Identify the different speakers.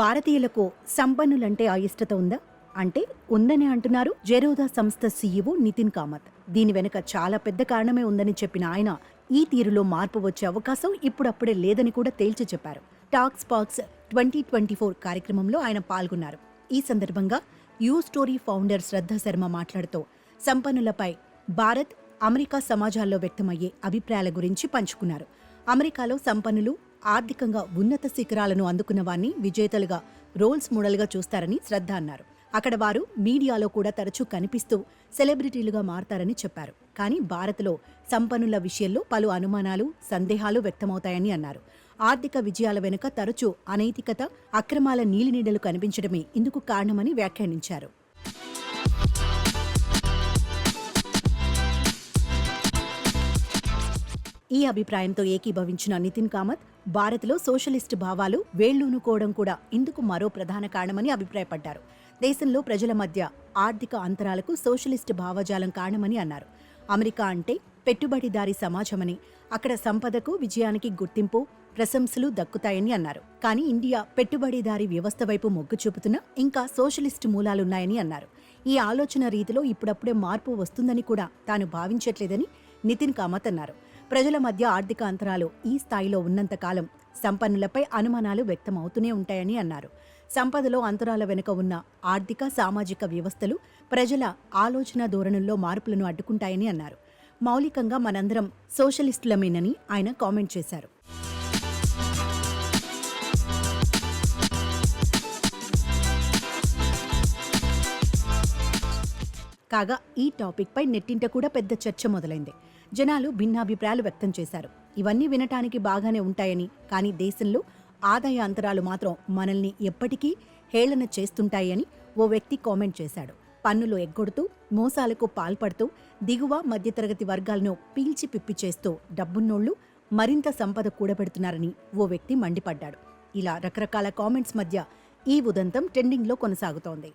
Speaker 1: భారతీయులకు సంపన్నులంటే అయిష్టత ఉందా? అంటే ఉందని అంటున్నారు జెరోదా సంస్థ సీఈఓ నితిన్ కామత్. దీని వెనుక చాలా పెద్ద కారణమే ఉందని చెప్పిన ఆయన ఈ తీరులో మార్పు వచ్చే అవకాశం ఇప్పుడప్పుడే లేదని కూడా తేల్చి చెప్పారు. టాక్స్ పాక్స్ 2024 కార్యక్రమంలో ఆయన పాల్గొన్నారు. ఈ సందర్భంగా యూ స్టోరీ ఫౌండర్ శ్రద్ధ శర్మ మాట్లాడుతూ సంపన్నులపై భారత్, అమెరికా సమాజాల్లో వ్యక్తమయ్యే అభిప్రాయాల గురించి పంచుకున్నారు. అమెరికాలో సంపన్నులు ఆర్థికంగా ఉన్నత శిఖరాలను అందుకున్న వారిని విజేతలుగా, రోల్స్ మోడల్గా చూస్తారని శ్రద్ధ అన్నారు. అక్కడ వారు మీడియాలో కూడా తరచూ కనిపిస్తూ సెలబ్రిటీలుగా మారతారని చెప్పారు. కానీ భారత్లో సంపన్నుల విషయంలో పలు అనుమానాలు, సందేహాలు వ్యక్తమవుతాయని అన్నారు. ఆర్థిక విజయాల వెనుక తరచూ అనైతికత, అక్రమాల నీలినీడలు కనిపించడమే ఇందుకు కారణమని వ్యాఖ్యానించారు. ఈ అభిప్రాయంతో ఏకీభవించిన నితిన్ కామత్, భారత్లో సోషలిస్టు భావాలు వేళ్లూనుకోవడం కూడా ఇందుకు మరో ప్రధాన కారణమని అభిప్రాయపడ్డారు. దేశంలో ప్రజల మధ్య ఆర్థిక అంతరాలకు సోషలిస్టు భావజాలం కారణమని అన్నారు. అమెరికా అంటే పెట్టుబడిదారీ సమాజమని, అక్కడ సంపదకు, విజయానికి గుర్తింపు, ప్రశంసలు దక్కుతాయని అన్నారు. కానీ ఇండియా పెట్టుబడిదారీ వ్యవస్థ వైపు మొగ్గు చూపుతున్న ఇంకా సోషలిస్టు మూలాలున్నాయని అన్నారు. ఈ ఆలోచన రీతిలో ఇప్పుడప్పుడే మార్పు వస్తుందని కూడా తాను భావించట్లేదని నితిన్ కామత్ అన్నారు. ప్రజల మధ్య ఆర్థిక అంతరాలు ఈ స్థాయిలో ఉన్నంతకాలం సంపన్నులపై అనుమానాలు వ్యక్తమవుతూనే ఉంటాయని అన్నారు. సంపదలో అంతరాల వెనుక ఉన్న ఆర్థిక, సామాజిక వ్యవస్థలు ప్రజల ఆలోచన ధోరణుల్లో మార్పులను అడ్డుకుంటాయని అన్నారు. మౌలికంగా మనందరం సోషలిస్టులమేనని ఆయన కామెంట్ చేశారు. కాగా ఈ టాపిక్ పై నెట్టింట కూడా పెద్ద చర్చ మొదలైంది. జనాలు భిన్నాభిప్రాయాలు వ్యక్తం చేశారు. ఇవన్నీ వినటానికి బాగానే ఉంటాయని, కానీ దేశంలో ఆదాయ అంతరాలు మాత్రం మనల్ని ఎప్పటికీ హేళన చేస్తుంటాయని ఓ వ్యక్తి కామెంట్ చేశాడు. పన్నులు ఎగ్గొడుతూ, మోసాలకు పాల్పడుతూ దిగువ మధ్యతరగతి వర్గాలను పీల్చి పిప్పి చేస్తూ డబ్బున్నోళ్లు మరింత సంపద కూడబెడుతున్నారని ఓ వ్యక్తి మండిపడ్డాడు. ఇలా రకరకాల కామెంట్స్ మధ్య ఈ ఉదంతం ట్రెండింగ్లో కొనసాగుతోంది.